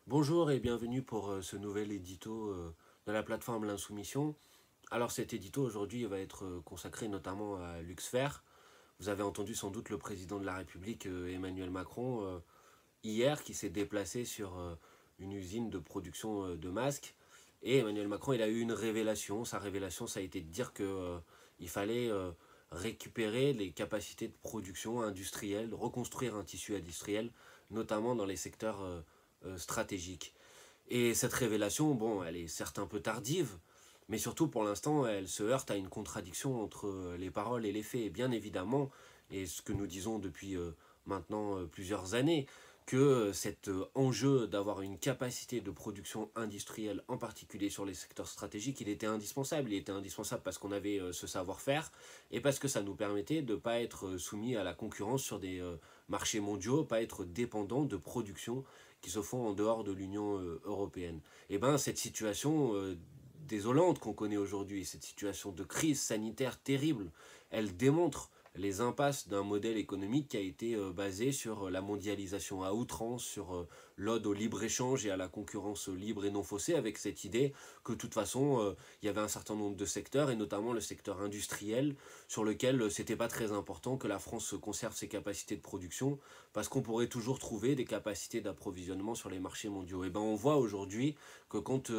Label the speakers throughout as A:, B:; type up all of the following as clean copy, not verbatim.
A: Bonjour et bienvenue pour ce nouvel édito de la plateforme L'Insoumission. Alors cet édito aujourd'hui va être consacré notamment à Luxfer. Vous avez entendu sans doute le président de la République Emmanuel Macron hier qui s'est déplacé sur une usine de production de masques. Et Emmanuel Macron il a eu une révélation. Sa révélation ça a été de dire que il fallait récupérer les capacités de production industrielle, reconstruire un tissu industriel, notamment dans les secteurs stratégique. Et cette révélation, bon, elle est certes un peu tardive, mais surtout pour l'instant, elle se heurte à une contradiction entre les paroles et les faits. Et bien évidemment, et ce que nous disons depuis maintenant plusieurs années, que cet enjeu d'avoir une capacité de production industrielle, en particulier sur les secteurs stratégiques, il était indispensable. Il était indispensable parce qu'on avait ce savoir-faire et parce que ça nous permettait de ne pas être soumis à la concurrence sur des marchés mondiaux, pas être dépendant de production qui se font en dehors de l'Union européenne. Et bien cette situation désolante qu'on connaît aujourd'hui, cette situation de crise sanitaire terrible, elle démontre les impasses d'un modèle économique qui a été basé sur la mondialisation à outrance, sur l'ode au libre-échange et à la concurrence libre et non faussée, avec cette idée que de toute façon, il y avait un certain nombre de secteurs, et notamment le secteur industriel, sur lequel c'était pas très important que la France conserve ses capacités de production, parce qu'on pourrait toujours trouver des capacités d'approvisionnement sur les marchés mondiaux. Et ben on voit aujourd'hui que quand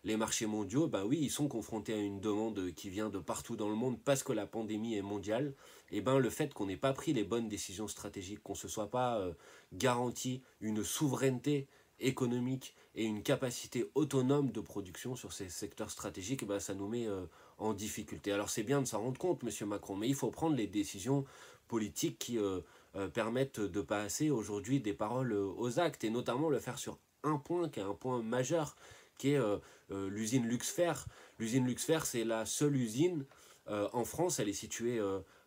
A: les marchés mondiaux, ben oui, ils sont confrontés à une demande qui vient de partout dans le monde parce que la pandémie est mondiale, et ben le fait qu'on n'ait pas pris les bonnes décisions stratégiques, qu'on ne se soit pas garanti une souveraineté économique et une capacité autonome de production sur ces secteurs stratégiques, ben ça nous met en difficulté. Alors c'est bien de s'en rendre compte, monsieur Macron, mais il faut prendre les décisions politiques qui permettent de passer aujourd'hui des paroles aux actes, et notamment le faire sur un point qui est un point majeur, qui est l'usine Luxfer. L'usine Luxfer, c'est la seule usine en France, elle est située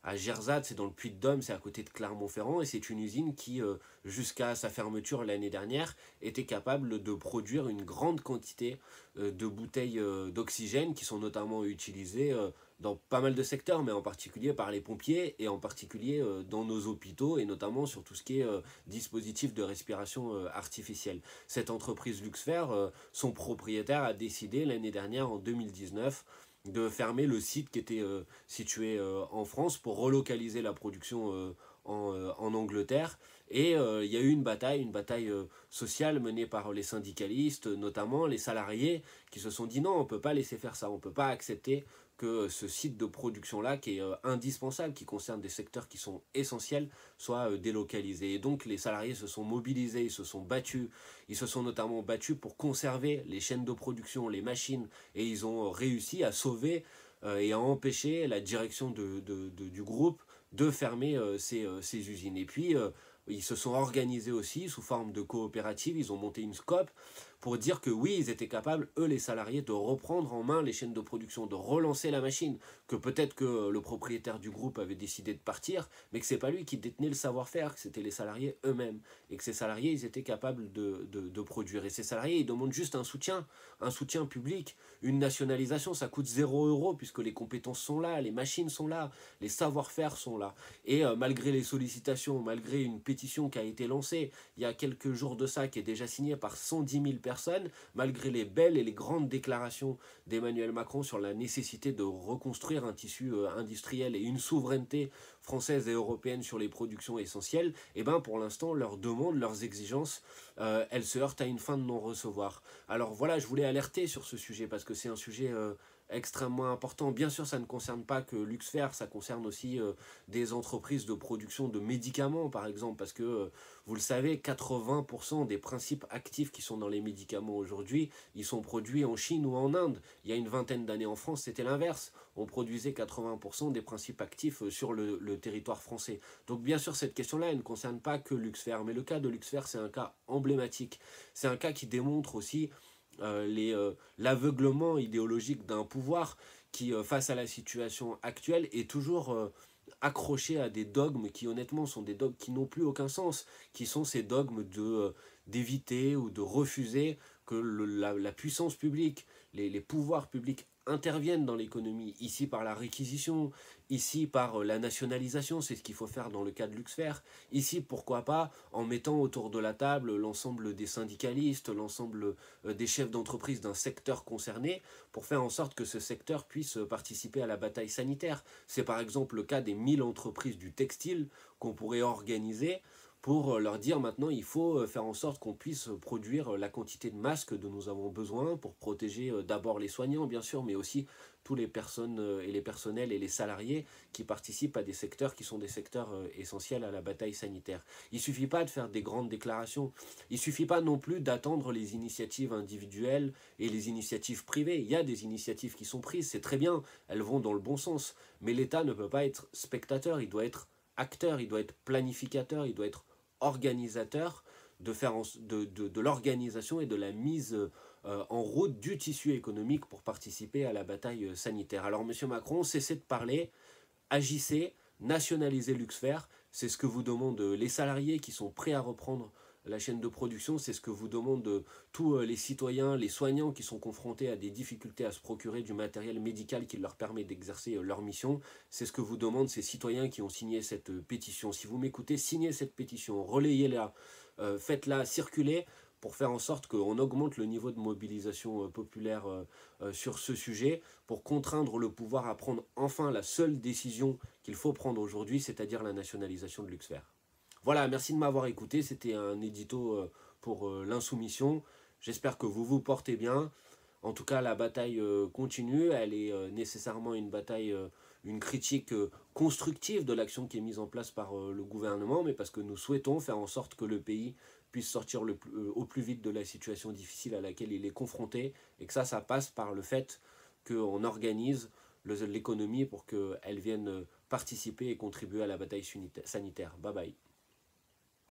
A: à Gerzat, c'est dans le Puy-de-Dôme, c'est à côté de Clermont-Ferrand, et c'est une usine qui, jusqu'à sa fermeture l'année dernière, était capable de produire une grande quantité de bouteilles d'oxygène qui sont notamment utilisées dans pas mal de secteurs, mais en particulier par les pompiers et en particulier dans nos hôpitaux et notamment sur tout ce qui est dispositif de respiration artificielle. Cette entreprise Luxfer, son propriétaire a décidé l'année dernière, en 2019, de fermer le site qui était situé en France pour relocaliser la production en Angleterre. Et il y a eu une bataille sociale menée par les syndicalistes, notamment les salariés, qui se sont dit non, on ne peut pas laisser faire ça, on ne peut pas accepter que ce site de production-là, qui est indispensable, qui concerne des secteurs qui sont essentiels, soit délocalisé. Et donc les salariés se sont mobilisés, ils se sont battus, ils se sont notamment battus pour conserver les chaînes de production, les machines, et ils ont réussi à sauver et à empêcher la direction du groupe de fermer ces usines. Et puis, ils se sont organisés aussi sous forme de coopérative, ils ont monté une SCOP pour dire que oui, ils étaient capables, eux les salariés, de reprendre en main les chaînes de production, de relancer la machine, que peut-être que le propriétaire du groupe avait décidé de partir, mais que c'est pas lui qui détenait le savoir-faire, que c'était les salariés eux-mêmes, et que ces salariés, ils étaient capables de produire. Et ces salariés, ils demandent juste un soutien public, une nationalisation, ça coûte 0 € puisque les compétences sont là, les machines sont là, les savoir-faire sont là. Et malgré les sollicitations, malgré une pétition qui a été lancée il y a quelques jours de ça, qui est déjà signée par 110 000 personnes, malgré les belles et les grandes déclarations d'Emmanuel Macron sur la nécessité de reconstruire un tissu industriel et une souveraineté française et européenne sur les productions essentielles, et ben pour l'instant leurs demandes, leurs exigences, elles se heurtent à une fin de non-recevoir. Alors voilà, je voulais alerter sur ce sujet parce que c'est un sujet extrêmement important. Bien sûr, ça ne concerne pas que Luxfer, ça concerne aussi des entreprises de production de médicaments, par exemple, parce que, vous le savez, 80% des principes actifs qui sont dans les médicaments aujourd'hui, ils sont produits en Chine ou en Inde. Il y a une vingtaine d'années en France, c'était l'inverse. On produisait 80% des principes actifs sur le territoire français. Donc bien sûr, cette question-là, elle ne concerne pas que Luxfer, mais le cas de Luxfer, c'est un cas emblématique. C'est un cas qui démontre aussi l'aveuglement idéologique d'un pouvoir qui, face à la situation actuelle, est toujours accroché à des dogmes qui honnêtement sont des dogmes qui n'ont plus aucun sens, qui sont ces dogmes d'éviter ou de refuser que la puissance publique, les pouvoirs publics interviennent dans l'économie, ici par la réquisition, ici par la nationalisation, c'est ce qu'il faut faire dans le cas de Luxfer, ici pourquoi pas en mettant autour de la table l'ensemble des syndicalistes, l'ensemble des chefs d'entreprise d'un secteur concerné, pour faire en sorte que ce secteur puisse participer à la bataille sanitaire. C'est par exemple le cas des 1000 entreprises du textile qu'on pourrait organiser pour leur dire maintenant il faut faire en sorte qu'on puisse produire la quantité de masques dont nous avons besoin pour protéger d'abord les soignants bien sûr, mais aussi tous les personnes et les personnels et les salariés qui participent à des secteurs qui sont des secteurs essentiels à la bataille sanitaire. Il ne suffit pas de faire des grandes déclarations, il ne suffit pas non plus d'attendre les initiatives individuelles et les initiatives privées. Il y a des initiatives qui sont prises, c'est très bien, elles vont dans le bon sens, mais l'État ne peut pas être spectateur, il doit être acteur, il doit être planificateur, il doit être organisateur de l'organisation et de la mise en route du tissu économique pour participer à la bataille sanitaire. Alors Monsieur Macron, cessez de parler, agissez, nationalisez Luxfer, c'est ce que vous demandent les salariés qui sont prêts à reprendre la chaîne de production, c'est ce que vous demandent tous les citoyens, les soignants qui sont confrontés à des difficultés à se procurer du matériel médical qui leur permet d'exercer leur mission. C'est ce que vous demandent ces citoyens qui ont signé cette pétition. Si vous m'écoutez, signez cette pétition, relayez-la, faites-la circuler pour faire en sorte qu'on augmente le niveau de mobilisation populaire sur ce sujet, pour contraindre le pouvoir à prendre enfin la seule décision qu'il faut prendre aujourd'hui, c'est-à-dire la nationalisation de Luxfer. Voilà, merci de m'avoir écouté, c'était un édito pour l'insoumission. J'espère que vous vous portez bien. En tout cas, la bataille continue, elle est nécessairement une bataille, une critique constructive de l'action qui est mise en place par le gouvernement, mais parce que nous souhaitons faire en sorte que le pays puisse sortir au plus vite de la situation difficile à laquelle il est confronté, et que ça passe par le fait qu'on organise l'économie pour qu'elle vienne participer et contribuer à la bataille sanitaire. Bye bye.